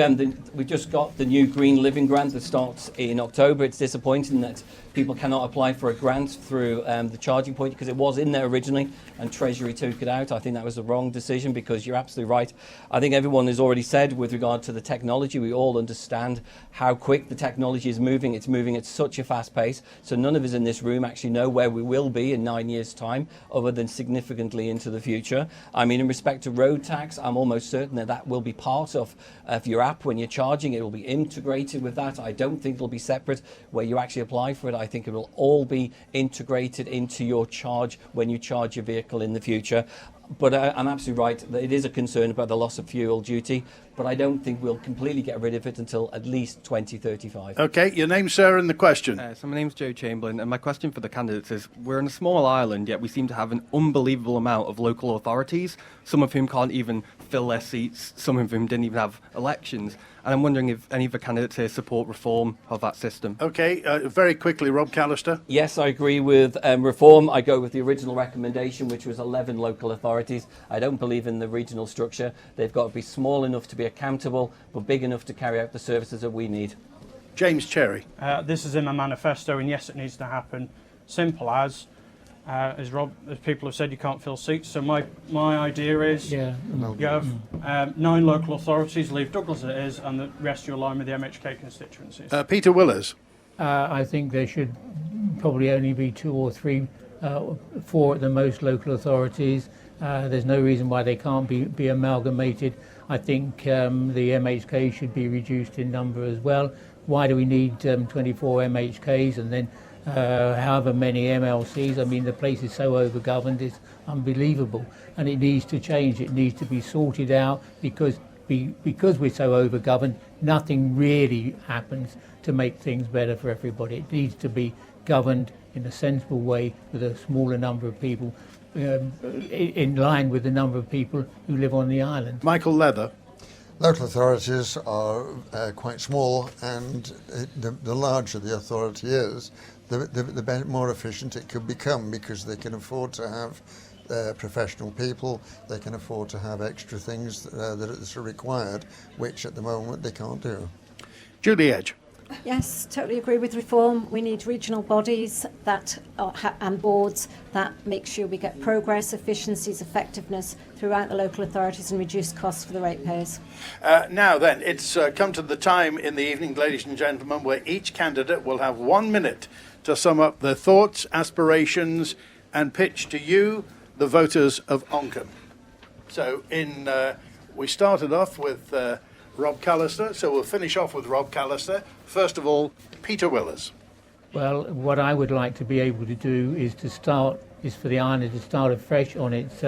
we just got the new Green Living Grant that starts in October. It's disappointing that people cannot apply for a grant through the charging point because it was in there originally and Treasury took it out. I think that was the wrong decision because you're absolutely right. I think everyone has already said with regard to the technology, we all understand how quick the technology is moving. It's moving at such a fast pace. So none of us in this room actually know where we will be in 9 years' time other than significantly into the future. I mean, in respect to road tax, I'm almost certain that that will be part of your app when you're charging. It will be integrated with that. I don't think it'll be separate where you actually apply for it. I think it will all be integrated into your charge when you charge your vehicle in the future. But I'm absolutely right that it is a concern about the loss of fuel duty, but I don't think we'll completely get rid of it until at least 2035. Okay, your name, sir, and the question. So my name's Joe Chamberlain, and my question for the candidates is, we're in a small island, yet we seem to have an unbelievable amount of local authorities, some of whom can't even fill their seats, some of whom didn't even have elections. And I'm wondering if any of the candidates here support reform of that system. Okay, very quickly, Rob Callister. Yes, I agree with reform. I go with the original recommendation, which was 11 local authorities. I don't believe in the regional structure. They've got to be small enough to be accountable, but big enough to carry out the services that we need. James Cherry. This is in my manifesto, and yes, it needs to happen. Simple as people have said, you can't fill seats. So my idea is you have 9 local authorities, leave Douglas as it is, and the rest you align with the MHK constituencies. Peter Willers. I think there should probably only be 2 or 3, 4 at the most local authorities. There's no reason why they can't be amalgamated. I think the MHK should be reduced in number as well. Why do we need 24 MHKs and then however many MLCs? I mean, the place is so overgoverned, it's unbelievable, and it needs to change. It needs to be sorted out because we're so overgoverned, nothing really happens to make things better for everybody. It needs to be governed in a sensible way with a smaller number of people, in line with the number of people who live on the island. Michael Leather. Local authorities are quite small, and the larger the authority is, the more efficient it could become, because they can afford to have professional people, they can afford to have extra things that are required, which at the moment they can't do. Julie Edge. Yes, totally agree with reform. We need regional bodies and boards that make sure we get progress, efficiencies, effectiveness throughout the local authorities and reduce costs for the ratepayers. Now then, it's come to the time in the evening, ladies and gentlemen, where each candidate will have 1 minute to sum up their thoughts, aspirations, and pitch to you, the voters of Onchan. So we started off with Rob Callister, so we'll finish off with Rob Callister. First of all, Peter Willers. Well, what I would like to be able to do is for the island to start afresh on its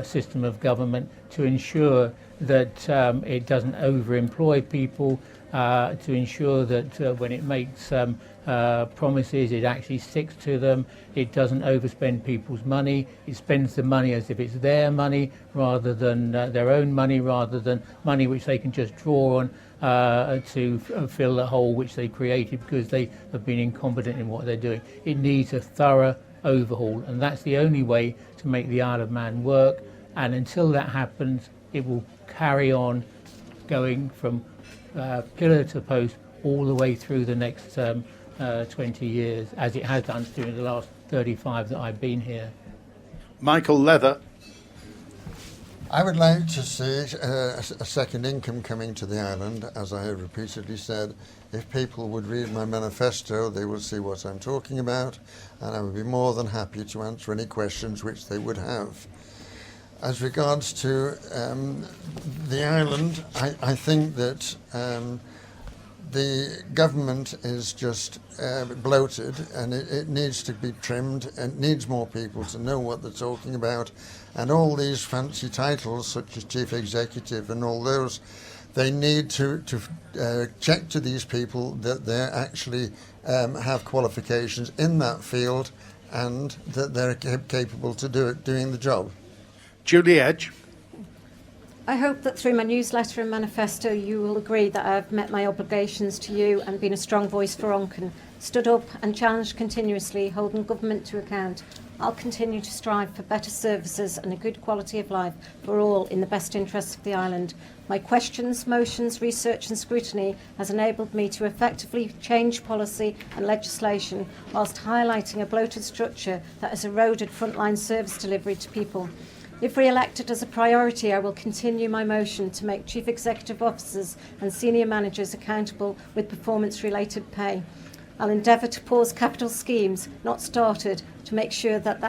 system of government, to ensure that it doesn't overemploy people, to ensure that when it makes promises, it actually sticks to them. It doesn't overspend people's money. It spends the money as if it's their money rather than their own money, rather than money which they can just draw on to fill the hole which they created because they have been incompetent in what they're doing. It needs a thorough overhaul, and that's the only way to make the Isle of Man work. And until that happens, it will carry on going from pillar to post all the way through the next 20 years, as it has done during the last 35 that I've been here. Michael Leather. I would like to see a second income coming to the island. As I have repeatedly said, if people would read my manifesto, they would see what I'm talking about, and I would be more than happy to answer any questions which they would have. As regards to the island, I think that the government is just bloated, and it needs to be trimmed, and it needs more people to know what they're talking about. And all these fancy titles, such as chief executive and all those, they need to check to these people that they actually have qualifications in that field and that they're capable to doing the job. Julie Edge. I hope that through my newsletter and manifesto you will agree that I have met my obligations to you and been a strong voice for Onchan, stood up and challenged continuously, holding government to account. I'll continue to strive for better services and a good quality of life for all in the best interests of the island. My questions, motions, research and scrutiny has enabled me to effectively change policy and legislation whilst highlighting a bloated structure that has eroded frontline service delivery to people. If re-elected as a priority, I will continue my motion to make Chief Executive Officers and Senior Managers accountable with performance-related pay. I'll endeavour to pause capital schemes not started to make sure that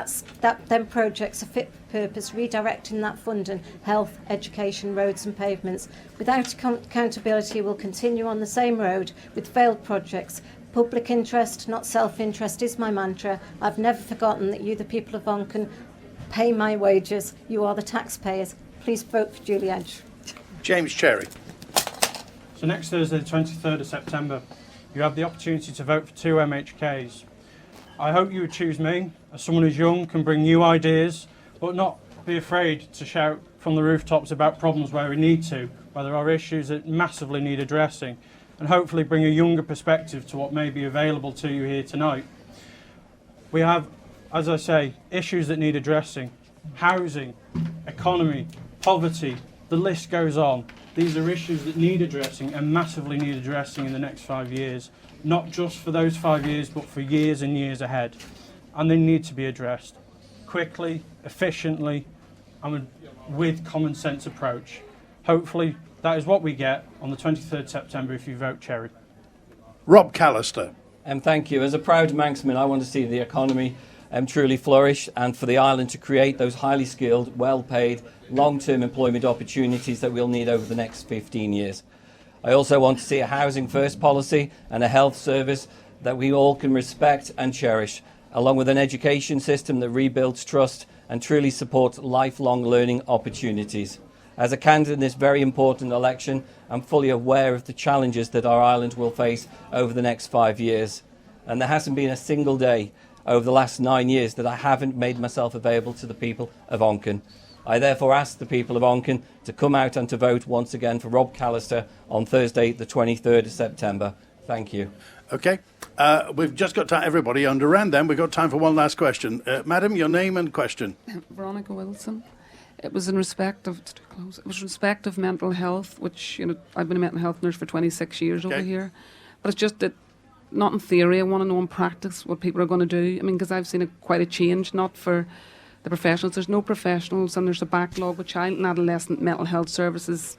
them projects are fit for purpose, redirecting that fund in health, education, roads and pavements. Without accountability, we'll continue on the same road with failed projects. Public interest, not self-interest, is my mantra. I've never forgotten that you, the people of Onchan, pay my wages. You are the taxpayers. Please vote for Julie Edge. James Cherry. So next Thursday, the 23rd of September, you have the opportunity to vote for 2 MHKs. I hope you would choose me, as someone who's young, can bring new ideas, but not be afraid to shout from the rooftops about problems where we need to, where there are issues that massively need addressing, and hopefully bring a younger perspective to what may be available to you here tonight. We have, as I say, issues that need addressing: housing, economy, poverty, the list goes on. These are issues that need addressing and massively need addressing in the next 5 years, not just for those 5 years, but for years and years ahead. And they need to be addressed quickly, efficiently, and with common sense approach. Hopefully that is what we get on the 23rd September if you vote Cherry. Rob Callister. Thank you. As a proud Manxman, I want to see the economy truly flourish, and for the island to create those highly skilled, well-paid, long-term employment opportunities that we'll need over the next 15 years. I also want to see a housing first policy and a health service that we all can respect and cherish, along with an education system that rebuilds trust and truly supports lifelong learning opportunities. As a candidate in this very important election, I'm fully aware of the challenges that our island will face over the next 5 years. And there hasn't been a single day over the last 9 years that I haven't made myself available to the people of Onchan. I therefore ask the people of Onchan to come out and to vote once again for Rob Callister on Thursday, the 23rd of September. Thank you. Okay. We've just got time, everybody underran then. We've got time for one last question. Madam, your name and question. Veronica Wilson. It was in respect of mental health, which, you know, I've been a mental health nurse for 26 years over here. But it's just that, not in theory, I want to know in practice what people are going to do. I mean, because I've seen quite a change, not for the professionals. There's no professionals, and there's a backlog with child and adolescent mental health services.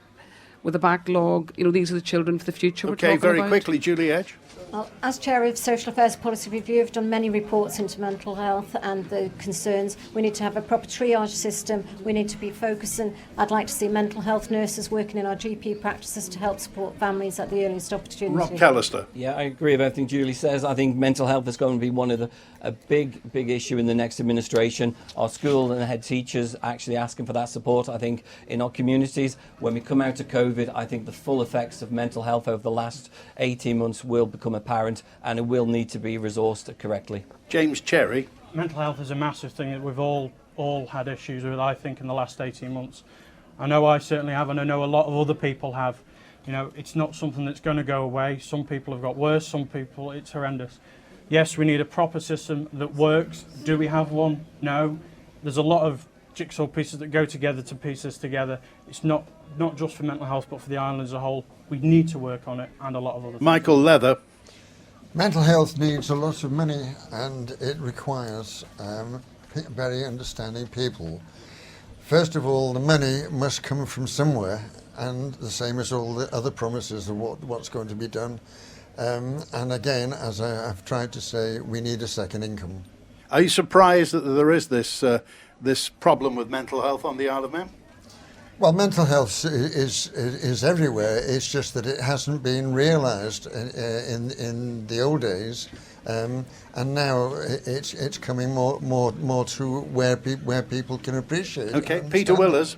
With a backlog, you know, these are the children for the future we're talking about. Okay, very quickly, Julie Edge. Well, as Chair of Social Affairs Policy Review, I've done many reports into mental health and the concerns. We need to have a proper triage system. We need to be focusing. I'd like to see mental health nurses working in our GP practices to help support families at the earliest opportunity. Rob Callister. Yeah, I agree with everything Julie says. I think mental health is going to be one of a big issue in the next administration. Our school and head teachers actually asking for that support. I think in our communities, when we come out of COVID, I think the full effects of mental health over the last 18 months will become apparent, and it will need to be resourced correctly. James Cherry. Mental health is a massive thing that we've all had issues with, I think, in the last 18 months. I know I certainly have, and I know a lot of other people have. You know, it's not something that's going to go away. Some people have got worse, some people, it's horrendous. Yes, we need a proper system that works. Do we have one? No. There's a lot of jigsaw pieces that go together to piece this together. It's not just for mental health, but for the island as a whole. We need to work on it, and a lot of other things. Michael Leather. Mental health needs a lot of money, and it requires very understanding people. First of all, the money must come from somewhere, and the same as all the other promises of what's going to be done. And again, as I've tried to say, we need a second income. Are you surprised that there is this problem with mental health on the Isle of Man? Well, mental health is everywhere. It's just that it hasn't been realised in the old days, and now it's coming more to where people can appreciate it. Okay, Peter Willers.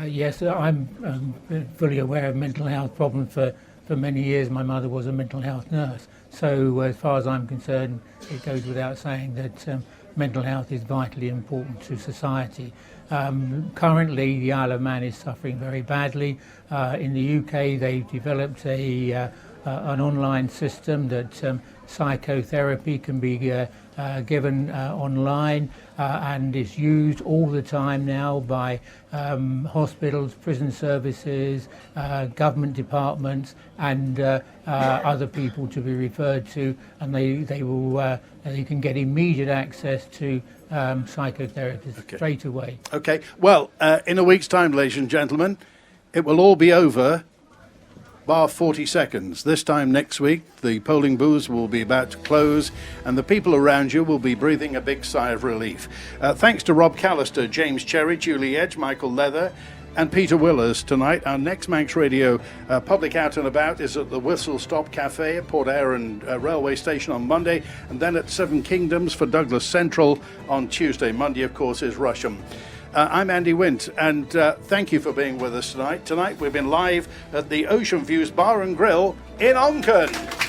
Yes, I'm fully aware of mental health problems. For many years, my mother was a mental health nurse. So as far as I'm concerned, it goes without saying that mental health is vitally important to society. Currently, the Isle of Man is suffering very badly. In the UK, they've developed an online system that psychotherapy can be given online and is used all the time now by hospitals, prison services, government departments, and other people to be referred to, and they can get immediate access to psychotherapists straight away. Okay, well, in a week's time, ladies and gentlemen, it will all be over, bar 40 seconds. This time next week, the polling booths will be about to close, and the people around you will be breathing a big sigh of relief. Thanks to Rob Callister, James Cherry, Julie Edge, Michael Leather, and Peter Willers tonight. Our next Manx Radio public out and about is at the Whistle Stop Cafe at Port Erin Railway Station on Monday, and then at Seven Kingdoms for Douglas Central on Tuesday. Monday, of course, is Rusham. I'm Andy Wint, and thank you for being with us tonight. Tonight we've been live at the Ocean Views Bar and Grill in Onchan.